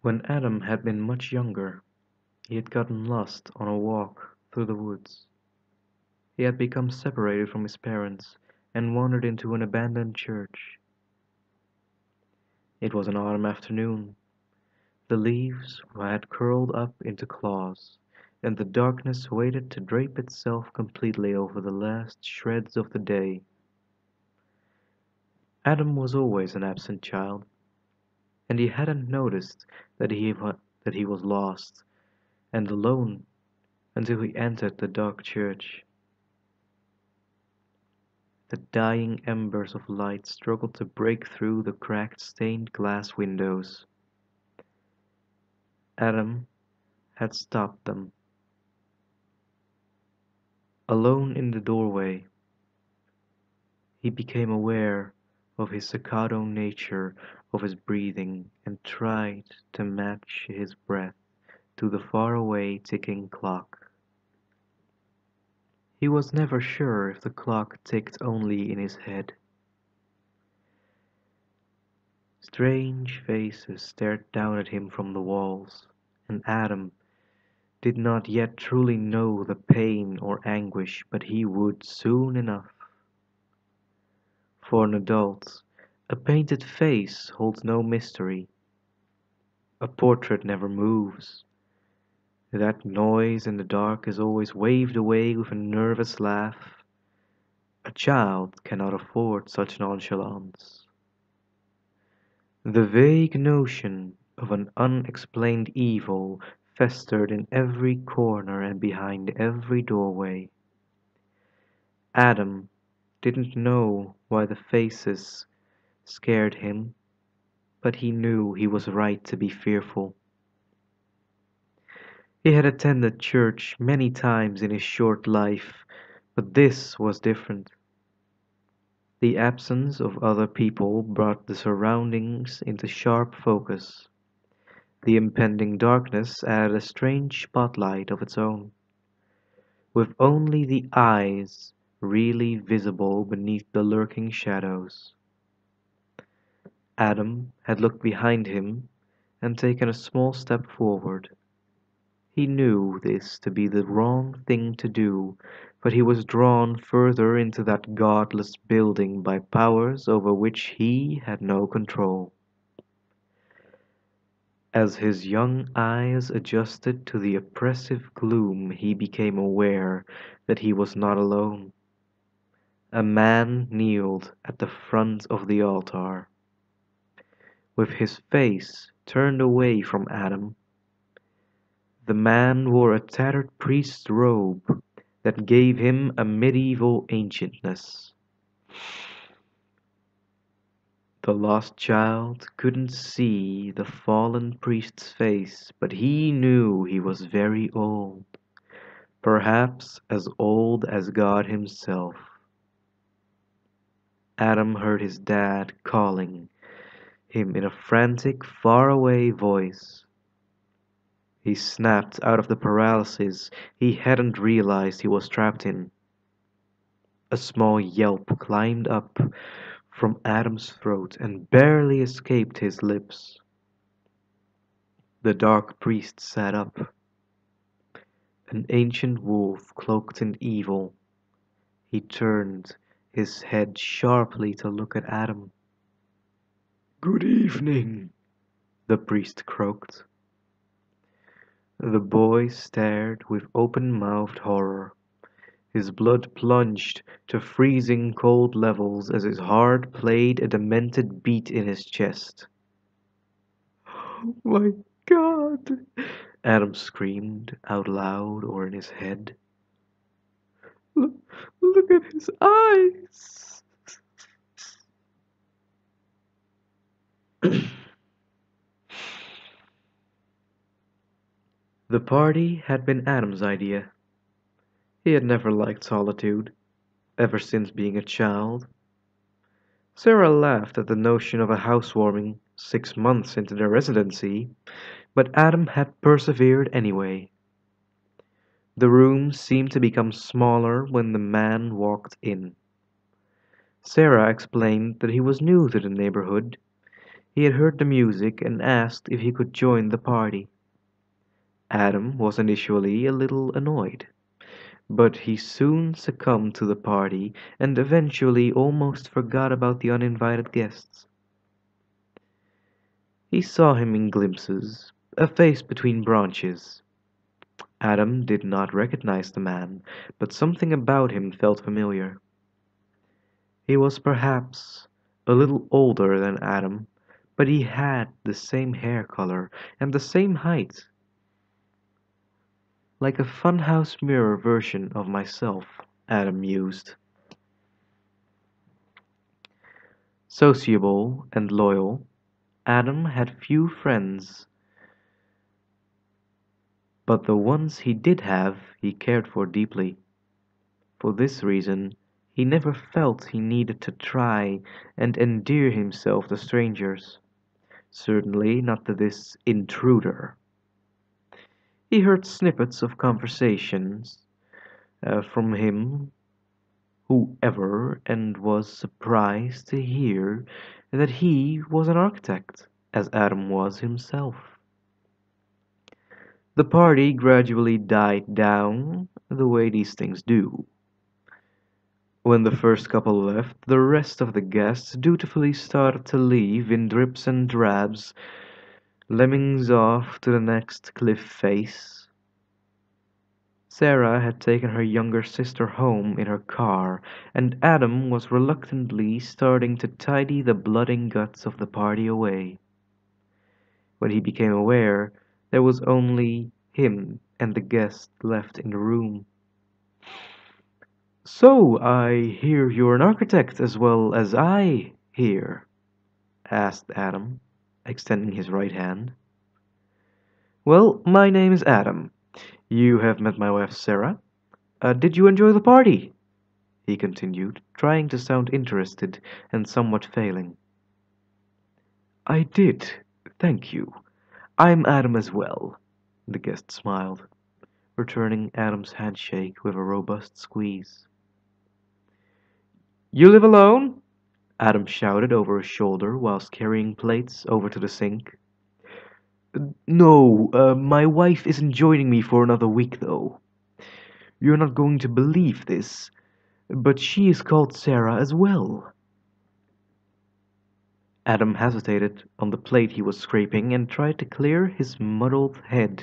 When Adam had been much younger, he had gotten lost on a walk through the woods. He had become separated from his parents and wandered into an abandoned church. It was an autumn afternoon. The leaves had curled up into claws, and the darkness waited to drape itself completely over the last shreds of the day. Adam was always an absent child, and he hadn't noticed that he was lost and alone until he entered the dark church. The dying embers of light struggled to break through the cracked stained glass windows. Adam had stopped them. Alone in the doorway, he became aware of his staccato nature of his breathing and tried to match his breath to the faraway ticking clock. He was never sure if the clock ticked only in his head. Strange faces stared down at him from the walls, and Adam did not yet truly know the pain or anguish, but he would soon enough. For an adult, a painted face holds no mystery. A portrait never moves. That noise in the dark is always waved away with a nervous laugh. A child cannot afford such nonchalance. The vague notion of an unexplained evil festered in every corner and behind every doorway. Adam didn't know why the faces scared him, but he knew he was right to be fearful. He had attended church many times in his short life, but this was different. The absence of other people brought the surroundings into sharp focus. The impending darkness added a strange spotlight of its own, with only the eyes really visible beneath the lurking shadows. Adam had looked behind him and taken a small step forward. He knew this to be the wrong thing to do, but he was drawn further into that godless building by powers over which he had no control. As his young eyes adjusted to the oppressive gloom, he became aware that he was not alone. A man kneeled at the front of the altar. With his face turned away from Adam, the man wore a tattered priest's robe that gave him a medieval ancientness. The lost child couldn't see the fallen priest's face, but he knew he was very old, perhaps as old as God himself. Adam heard his dad calling him in a frantic, faraway voice. He snapped out of the paralysis he hadn't realized he was trapped in. A small yelp climbed up from Adam's throat and barely escaped his lips. The dark priest sat up, an ancient wolf cloaked in evil. He turned his head sharply to look at Adam. "Good evening," the priest croaked. The boy stared with open-mouthed horror. His blood plunged to freezing cold levels as his heart played a demented beat in his chest. "Oh my God!" Adam screamed out loud or in his head. "Look, look at his eyes!" The party had been Adam's idea. He had never liked solitude, ever since being a child. Sarah laughed at the notion of a housewarming 6 months into their residency, but Adam had persevered anyway. The room seemed to become smaller when the man walked in. Sarah explained that he was new to the neighborhood. He had heard the music and asked if he could join the party. Adam was initially a little annoyed, but he soon succumbed to the party and eventually almost forgot about the uninvited guests. He saw him in glimpses, a face between branches. Adam did not recognize the man, but something about him felt familiar. He was perhaps a little older than Adam, but he had the same hair color and the same height, like a funhouse mirror version of myself, Adam mused. Sociable and loyal, Adam had few friends, but the ones he did have he cared for deeply. For this reason, he never felt he needed to try and endear himself to strangers, certainly not to this intruder. He heard snippets of conversations from him, whoever, and was surprised to hear that he was an architect, as Adam was himself. The party gradually died down the way these things do. When the first couple left, the rest of the guests dutifully started to leave in drips and drabs, lemmings off to the next cliff face. Sarah had taken her younger sister home in her car, and Adam was reluctantly starting to tidy the blood and guts of the party away. When he became aware, there was only him and the guest left in the room. "So, I hear you're an architect as well as I hear?" asked Adam, extending his right hand. "Well, my name is Adam. You have met my wife Sarah. Did you enjoy the party?" he continued, trying to sound interested and somewhat failing. "I did, thank you. I'm Adam as well." The guest smiled, returning Adam's handshake with a robust squeeze. "You live alone?" Adam shouted over his shoulder whilst carrying plates over to the sink. "No, my wife isn't joining me for another week, though. You're not going to believe this, but she is called Sarah as well." Adam hesitated on the plate he was scraping and tried to clear his muddled head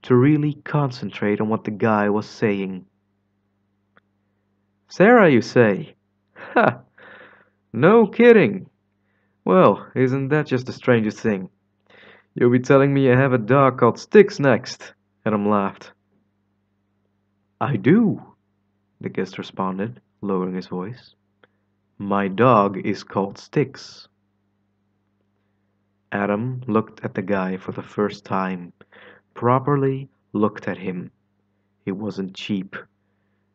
to really concentrate on what the guy was saying. "Sarah, you say? Ha! No kidding. Well, isn't that just the strangest thing? You'll be telling me you have a dog called Styx next." Adam laughed. "I do," the guest responded, lowering his voice. "My dog is called Styx." Adam looked at the guy for the first time, properly looked at him. He wasn't cheap.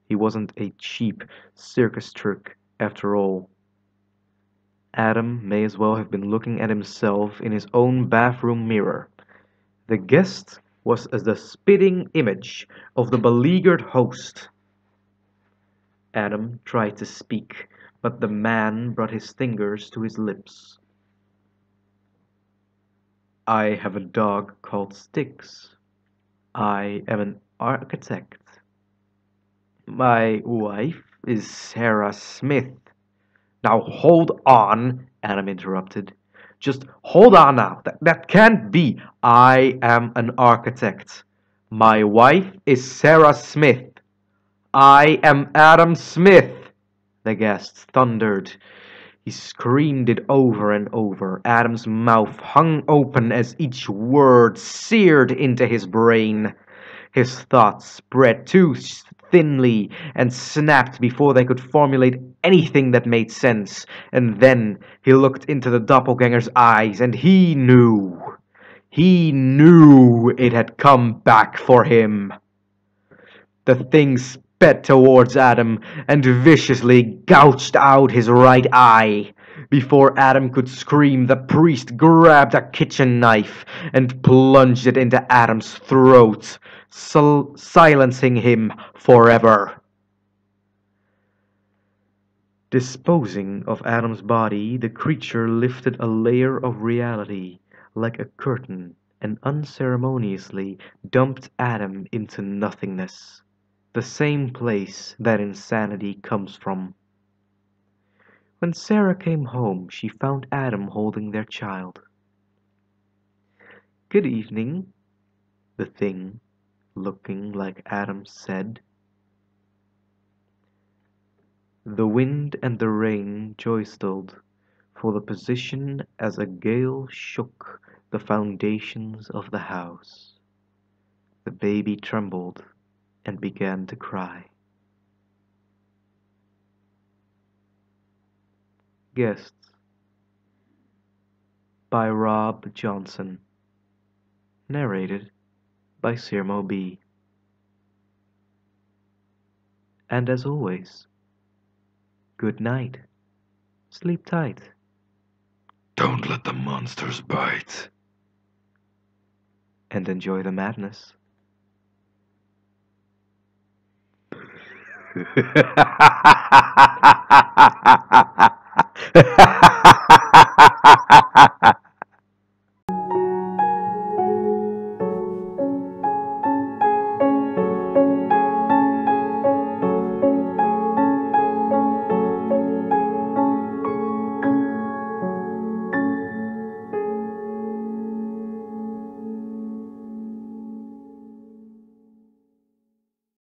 He wasn't a cheap circus trick after all. Adam may as well have been looking at himself in his own bathroom mirror. The guest was as the spitting image of the beleaguered host. Adam tried to speak, but the man brought his fingers to his lips. "I have a dog called Styx. I am an architect. My wife is Sarah Smith." "Now hold on," Adam interrupted. "Just hold on now. That can't be. I am an architect. My wife is Sarah Smith. I am Adam Smith," the guest thundered. He screamed it over and over. Adam's mouth hung open as each word seared into his brain. His thoughts spread too thinly and snapped before they could formulate anything that made sense. And then he looked into the doppelganger's eyes, and he knew. He knew it had come back for him. The thing sped towards Adam and viciously gouged out his right eye. Before Adam could scream, the priest grabbed a kitchen knife and plunged it into Adam's throat, silencing him forever. Disposing of Adam's body, the creature lifted a layer of reality, like a curtain, and unceremoniously dumped Adam into nothingness, the same place that insanity comes from. When Sarah came home, she found Adam holding their child. "Good evening," the thing, looking like Adam, said. The wind and the rain jostled for the position as a gale shook the foundations of the house. The baby trembled and began to cry. Guests by Rob Johnson. Narrated by Sirrmo B. And as always, good night. Sleep tight. Don't let the monsters bite. And enjoy the madness.